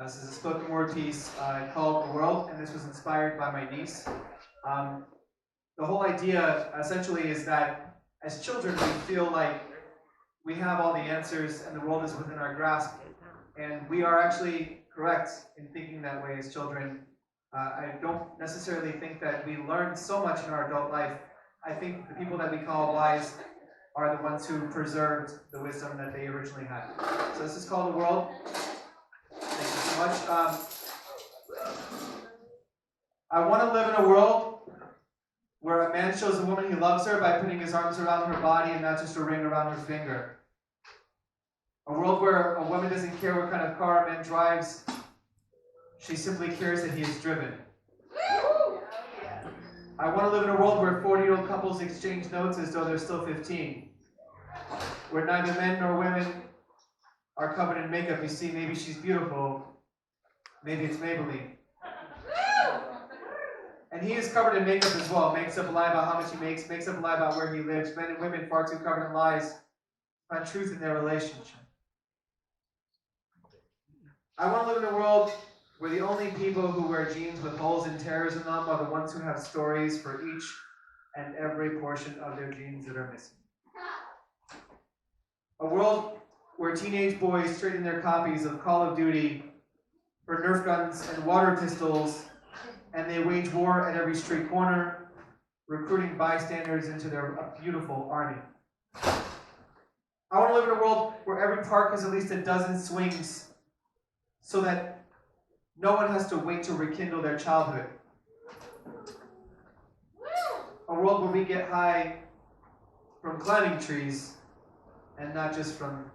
This is a spoken word piece called The World, and this was inspired by my niece. Um, the whole idea essentially is that as children we feel like we have all the answers and the world is within our grasp, and we are actually correct in thinking that way as children. I don't necessarily think that we learn so much in our adult life. I think the people that we call wise are the ones who preserved the wisdom that they originally had. So this is called The World. Thank you so much. I want to live in a world where a man shows a woman he loves her by putting his arms around her body and not just a ring around her finger. A world where a woman doesn't care what kind of car a man drives. She simply cares that he is driven. I want to live in a world where 40-year-old couples exchange notes as though they're still 15. Where neither men nor women are covered in makeup. You see, maybe she's beautiful. Maybe it's Maybelline. And he is covered in makeup as well. Makes up a lie about how much he makes up a lie about where he lives. Men and women far too covered in lies find truth in their relationship. I want to live in a world where the only people who wear jeans with holes and tears in them are the ones who have stories for each and every portion of their jeans that are missing. A world where teenage boys trade in their copies of Call of Duty for Nerf guns and water pistols, and they wage war at every street corner, recruiting bystanders into their beautiful army. I want to live in a world where every park has at least a dozen swings so that no one has to wait to rekindle their childhood. A world where we get high from climbing trees and not just from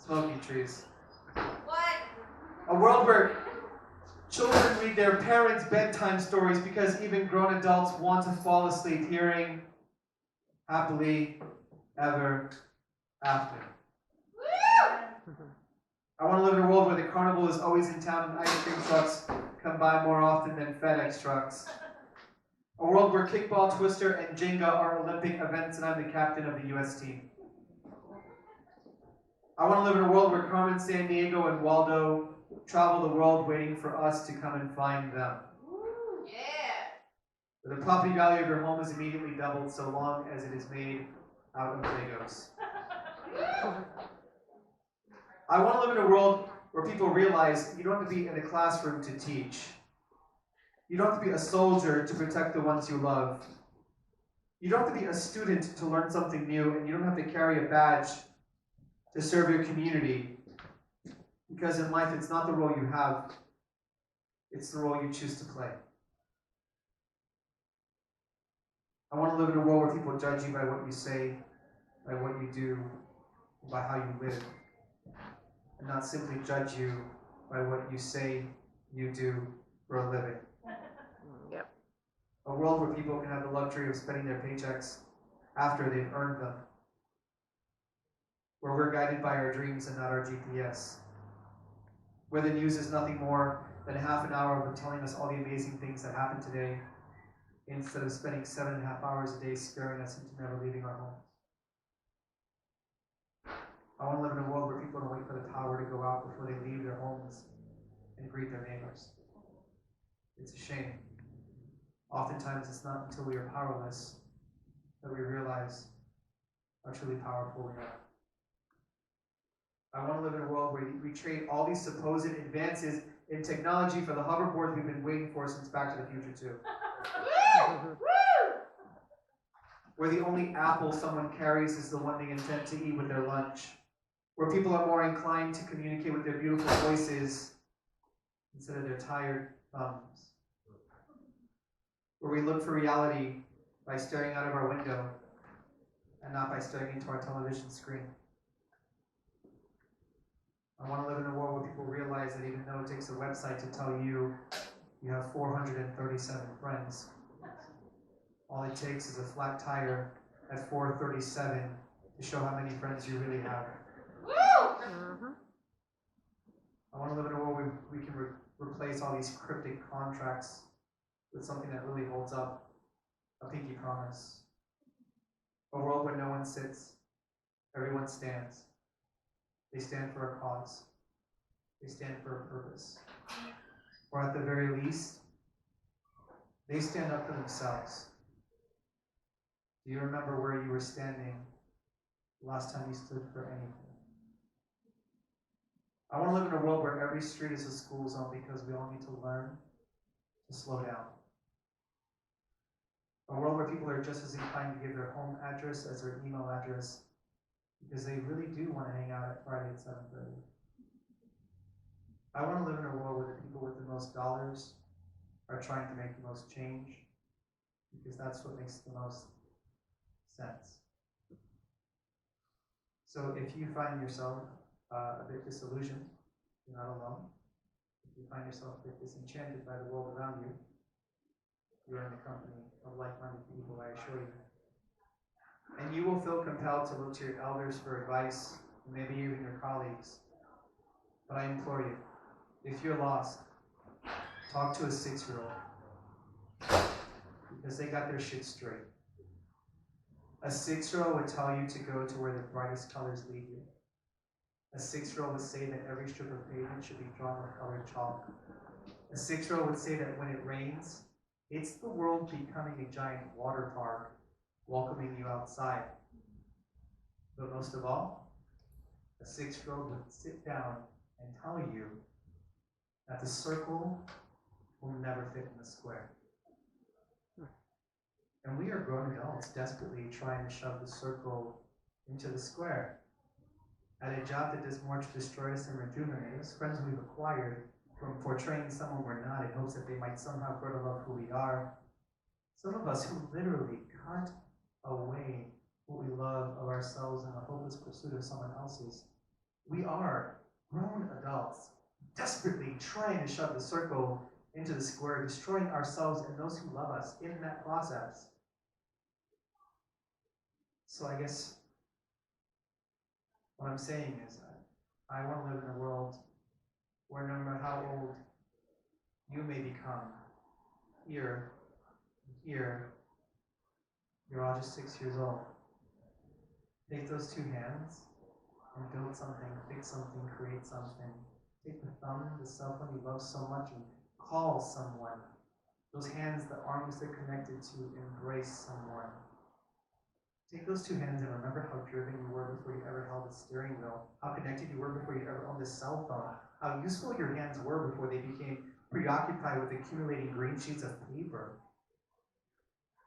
smoking trees. What? A world where children read their parents' bedtime stories because even grown adults want to fall asleep hearing happily ever after. I want to live in a world where the carnival is always in town and ice cream trucks come by more often than FedEx trucks. A world where kickball, twister, and Jenga are Olympic events and I'm the captain of the U.S. team. I want to live in a world where Carmen Sandiego and Waldo travel the world waiting for us to come and find them. Yeah. Where the property value of your home is immediately doubled so long as it is made out of Legos. I want to live in a world where people realize you don't have to be in a classroom to teach. You don't have to be a soldier to protect the ones you love. You don't have to be a student to learn something new, and you don't have to carry a badge to serve your community. Because in life, it's not the role you have, it's the role you choose to play. I want to live in a world where people judge you by what you say, by what you do, by how you live, and not simply judge you by what you say you do for a living. Yep. A world where people can have the luxury of spending their paychecks after they've earned them. Where we're guided by our dreams and not our GPS. Where the news is nothing more than half an hour of telling us all the amazing things that happened today, instead of spending 7.5 hours a day scaring us into never leaving our homes. I want to live in a world where people don't wait for the power to go out before they leave their homes and greet their neighbors. It's a shame. Oftentimes it's not until we are powerless that we realize how truly powerful we are. I want to live in a world where we trade all these supposed advances in technology for the hoverboards we've been waiting for since Back to the Future 2. Where the only apple someone carries is the one they intend to eat with their lunch. Where people are more inclined to communicate with their beautiful voices instead of their tired thumbs. Where we look for reality by staring out of our window and not by staring into our television screen. I want to live in a world where people realize that even though it takes a website to tell you you have 437 friends, all it takes is a flat tire at 437 to show how many friends you really have. Mm-hmm. I want to live in a world where we can replace all these cryptic contracts with something that really holds up, a pinky promise. A world where no one sits, everyone stands. They stand for a cause. They stand for a purpose. the very least, they stand up for themselves. Do you remember where you were standing the last time you stood for anything? I want to live in a world where every street is a school zone because we all need to learn to slow down. A world where people are just as inclined to give their home address as their email address because they really do want to hang out at Friday at 7:30. I want to live in a world where the people with the most dollars are trying to make the most change because that's what makes the most sense. So if you find yourself a bit disillusioned, you're not alone. If you find yourself a bit disenchanted by the world around you, you're in the company of like-minded people, I assure you. And you will feel compelled to look to your elders for advice, maybe even your colleagues. But I implore you, if you're lost, talk to a 6-year-old because they got their shit straight. A 6-year-old would tell you to go to where the brightest colors lead you. A 6-year-old would say that every strip of pavement should be drawn with colored chalk. A 6-year-old would say that when it rains, it's the world becoming a giant water park, welcoming you outside. But most of all, a 6-year-old would sit down and tell you that the circle will never fit in the square. And we are grown adults desperately trying to shove the circle into the square. At a job that does more to destroy us and rejuvenate us, friends we've acquired from portraying someone we're not in hopes that they might somehow grow to love who we are. Some of us who literally cut away what we love of ourselves in the hopeless pursuit of someone else's. We are grown adults, desperately trying to shove the circle into the square, destroying ourselves and those who love us in that process. So I guess what I'm saying is that I want to live in a world where no matter how old you may become, here, you're all just 6 years old. Take those 2 hands and build something, fix something, create something. Take the thumb, the cell phone you love so much, and call someone. Those hands, the arms they're connected to, embrace someone. Take those 2 hands and remember how driven you were before you ever held a steering wheel, how connected you were before you ever owned a cell phone, how useful your hands were before they became preoccupied with accumulating green sheets of paper.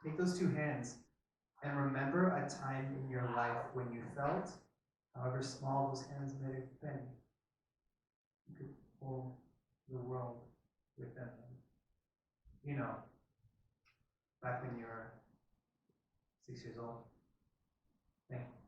Take those 2 hands and remember a time in your life when you felt, however small those hands may have been, you could pull the world within them. You know, back when you were 6 years old. Thank you.